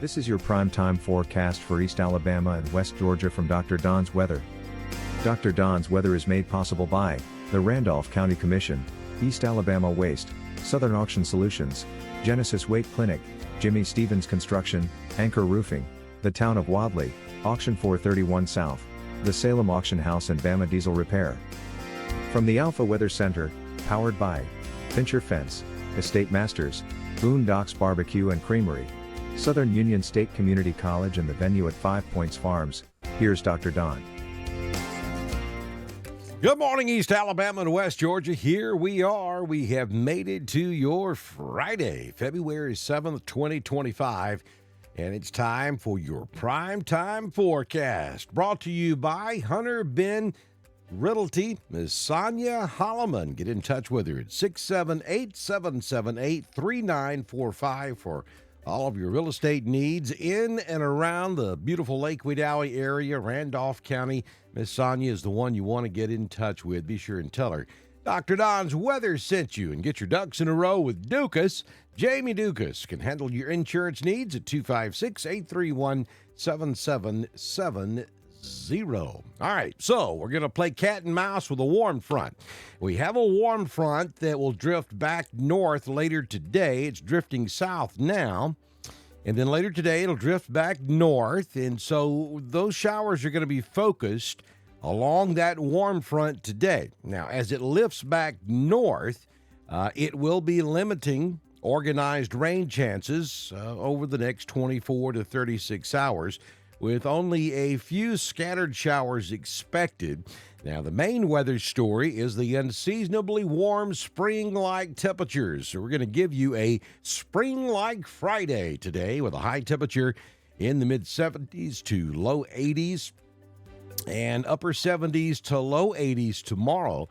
This is your prime time forecast for East Alabama and West Georgia from Dr. Don's Weather. Dr. Don's Weather is made possible by the Randolph County Commission, East Alabama Waste, Southern Auction Solutions, Genesis Weight Clinic, Jimmy Stevens Construction, Anchor Roofing, the Town of Wadley, Auction 431 South, the Salem Auction House and Bama Diesel Repair. From the Alpha Weather Center, powered by Fincher Fence, Estate Masters, Boondocks Barbecue and Creamery, Southern Union State Community College and the venue at 5 Points Farms, here's Dr. Don. Good morning, East Alabama and West Georgia. Here we are. We have made it to your Friday, February 7th, 2025, and it's time for your prime time forecast. Brought to you by Hunter Ben Realty, Ms. Sonja Hollomon. Get in touch with her at 678-778-3945 for all of your real estate needs in and around the beautiful Lake Wedowee area, Randolph County. Miss Sonja is the one you want to get in touch with. Be sure and tell her Dr. Don's Weather sent you, and get your ducks in a row with Dukas. Jamie Dukas can handle your insurance needs at 256-831-7770. All right, so we're going to play cat and mouse with a warm front. We have a warm front that will drift back north later today. It's drifting south now, and then later today it'll drift back north, and so those showers are going to be focused along that warm front today. Now, as it lifts back north, it will be limiting organized rain chances over the next 24 to 36 hours, with only a few scattered showers expected. Now, the main weather story is the unseasonably warm spring-like temperatures. So we're going to give you a spring-like Friday today with a high temperature in the mid-70s to low 80s and upper 70s to low 80s tomorrow.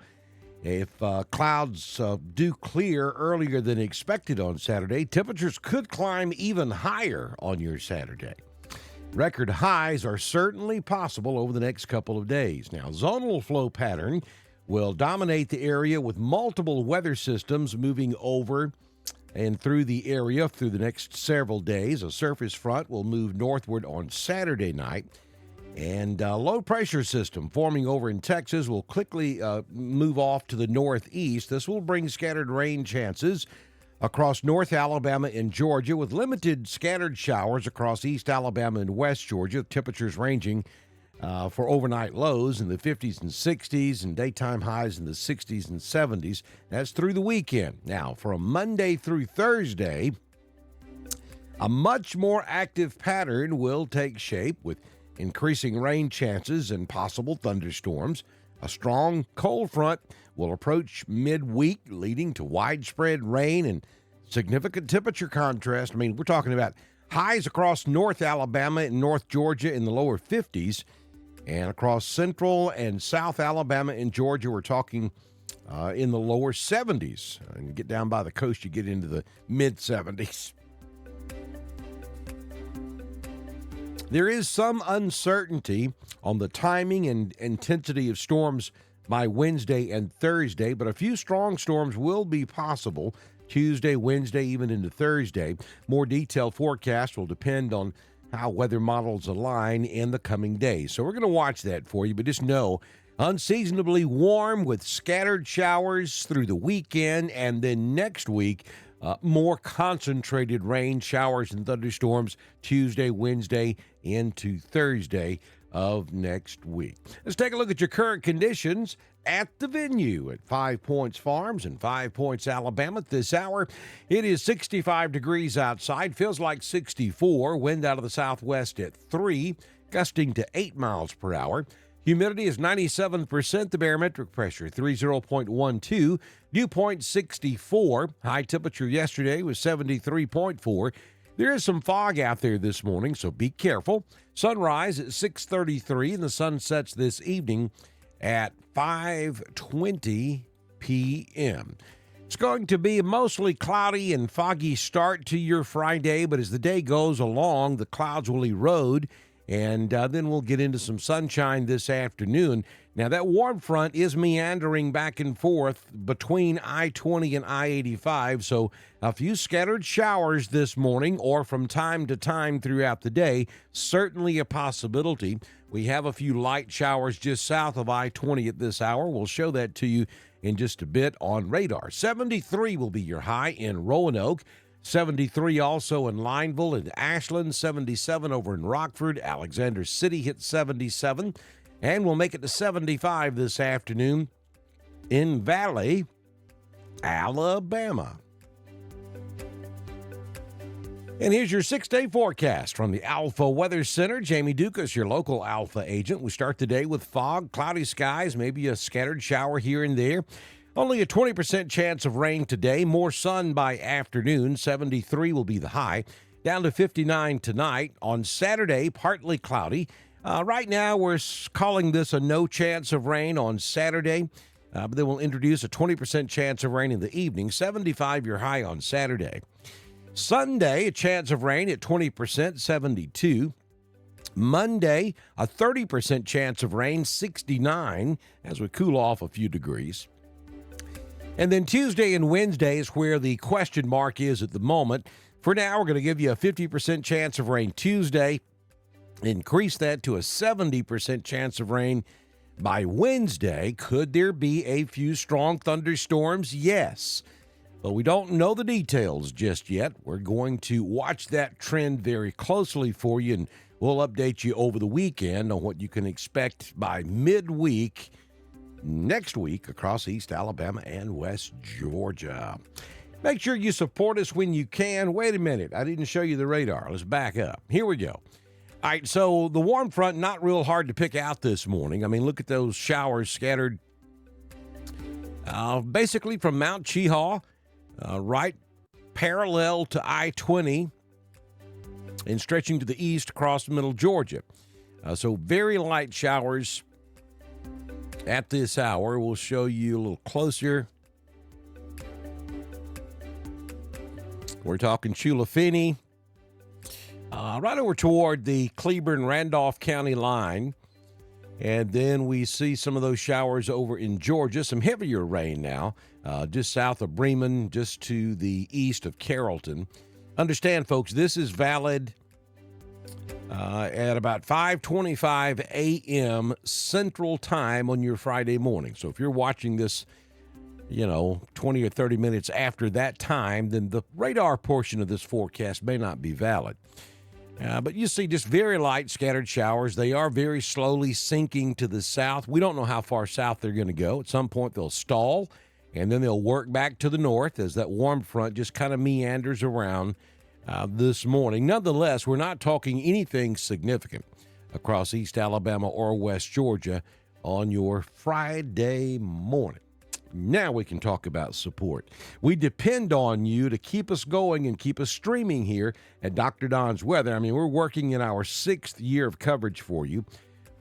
If clouds do clear earlier than expected on Saturday, temperatures could climb even higher on your Saturday. Record highs are certainly possible over the next couple of days. Now, zonal flow pattern will dominate the area with multiple weather systems moving over and through the area through the next several days. A surface front will move northward on Saturday night, and a low pressure system forming over in Texas will quickly move off to the northeast. This will bring scattered rain chances across North Alabama and Georgia, with limited scattered showers across East Alabama and West Georgia. Temperatures ranging for overnight lows in the 50s and 60s and daytime highs in the 60s and 70s. That's through the weekend. Now, from Monday through Thursday, a much more active pattern will take shape with increasing rain chances and possible thunderstorms. A strong cold front will approach midweek, leading to widespread rain and significant temperature contrast. I mean, we're talking about highs across North Alabama and North Georgia in the lower 50s, and across Central and South Alabama and Georgia, we're talking in the lower 70s. And you get down by the coast, you get into the mid-70s. There is some uncertainty on the timing and intensity of storms by Wednesday and Thursday, but a few strong storms will be possible Tuesday, Wednesday, even into Thursday. More detailed forecast will depend on how weather models align in the coming days. So we're going to watch that for you, but just know unseasonably warm with scattered showers through the weekend, and then next week, more concentrated rain, showers, and thunderstorms Tuesday, Wednesday, into Thursday of next week. Let's take a look at your current conditions at the venue at 5 Points Farms in 5 Points, Alabama. At this hour, it is 65 degrees outside, feels like 64, wind out of the southwest at 3, gusting to 8 miles per hour. Humidity is 97%, the barometric pressure 30.12, dew point 64. High temperature yesterday was 73.4. There is some fog out there this morning, so be careful. Sunrise at 6:33, and the sun sets this evening at 5:20 p.m. It's going to be a mostly cloudy and foggy start to your Friday, but as the day goes along, the clouds will erode And then we'll get into some sunshine this afternoon. Now, that warm front is meandering back and forth between I-20 and I-85, so a few scattered showers this morning or from time to time throughout the day, certainly a possibility. We have a few light showers just south of I-20 at this hour. We'll show that to you in just a bit on radar. 73 will be your high in Roanoke. 73 also in Lineville and Ashland, 77 over in Rockford. Alexander City hit 77, and we'll make it to 75 this afternoon in Valley, Alabama. And here's your 6-day forecast from the Alpha Weather Center. Jamie Dukas, your local Alpha agent. We start the day with fog, cloudy skies, maybe a scattered shower here and there. Only a 20% chance of rain today. More sun by afternoon. 73 will be the high. Down to 59 tonight. On Saturday, partly cloudy. Right now, we're calling this a no chance of rain on Saturday. But then we'll introduce a 20% chance of rain in the evening. 75 your high on Saturday. Sunday, a chance of rain at 20%, 72. Monday, a 30% chance of rain, 69, as we cool off a few degrees. And then Tuesday and Wednesday is where the question mark is at the moment. For now, we're going to give you a 50% chance of rain Tuesday, increase that to a 70% chance of rain by Wednesday. Could there be a few strong thunderstorms? Yes. But we don't know the details just yet. We're going to watch that trend very closely for you, and we'll update you over the weekend on what you can expect by midweek next week across East Alabama and West Georgia. Make sure you support us when you can. Wait a minute. I didn't show you the radar. Let's back up. Here we go. All right, so the warm front, not real hard to pick out this morning. I mean, look at those showers scattered basically from Mount Cheahaw, right parallel to I-20 and stretching to the east across middle Georgia. So very light showers at this hour. We'll show you a little closer. We're talking Chulafini, right over toward the Cleburne-Randolph County line. And then we see some of those showers over in Georgia, some heavier rain now, just south of Bremen, just to the east of Carrollton. Understand, folks, this is valid at about 5:25 a.m. Central Time on your Friday morning. So if you're watching this, 20 or 30 minutes after that time, then the radar portion of this forecast may not be valid. But you see just very light scattered showers. They are very slowly sinking to the south. We don't know how far south they're going to go. At some point, they'll stall, and then they'll work back to the north as that warm front just kind of meanders around this morning. Nonetheless, we're not talking anything significant across East Alabama or West Georgia on your Friday morning. Now we can talk about support. We depend on you to keep us going and keep us streaming here at Dr. Don's Weather. I mean, we're working in our 6th year of coverage for you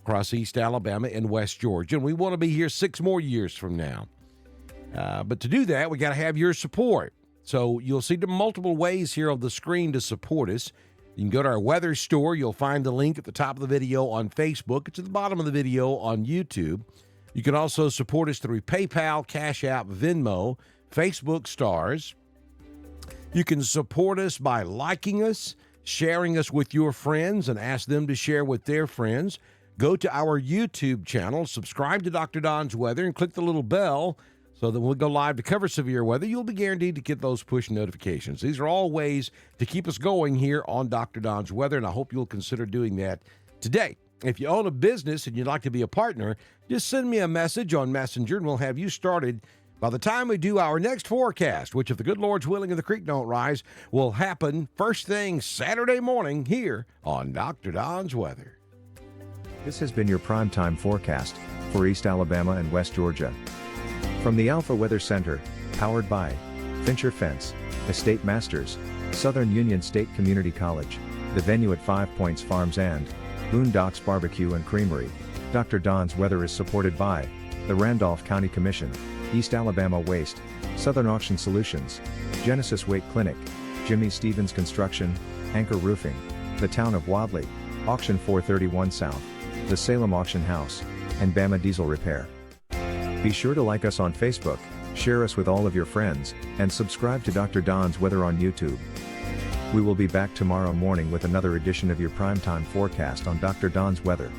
across East Alabama and West Georgia, and we want to be here 6 more years from now. But to do that, we got to have your support. So you'll see the multiple ways here on the screen to support us. You can go to our weather store. You'll find the link at the top of the video on Facebook. It's at the bottom of the video on YouTube. You can also support us through PayPal, Cash App, Venmo, Facebook Stars. You can support us by liking us, sharing us with your friends, and ask them to share with their friends. Go to our YouTube channel, subscribe to Dr. Don's Weather, and click the little bell so that when we go live to cover severe weather, you'll be guaranteed to get those push notifications. These are all ways to keep us going here on Dr. Don's Weather, and I hope you'll consider doing that today. If you own a business and you'd like to be a partner, just send me a message on Messenger, and we'll have you started by the time we do our next forecast, which, if the good Lord's willing and the creek don't rise, will happen first thing Saturday morning here on Dr. Don's Weather. This has been your primetime forecast for East Alabama and West Georgia. From the Alpha Weather Center, powered by Fincher Fence, Estate Masters, Southern Union State Community College, the venue at 5 Points Farms and Boondocks Barbecue and Creamery. Dr. Don's Weather is supported by the Randolph County Commission, East Alabama Waste, Southern Auction Solutions, Genesis Weight Clinic, Jimmy Stevens Construction, Anchor Roofing, the Town of Wadley, Auction 431 South, the Salem Auction House, and Bama Diesel Repair. Be sure to like us on Facebook, share us with all of your friends, and subscribe to Dr. Don's Weather on YouTube. We will be back tomorrow morning with another edition of your primetime forecast on Dr. Don's Weather.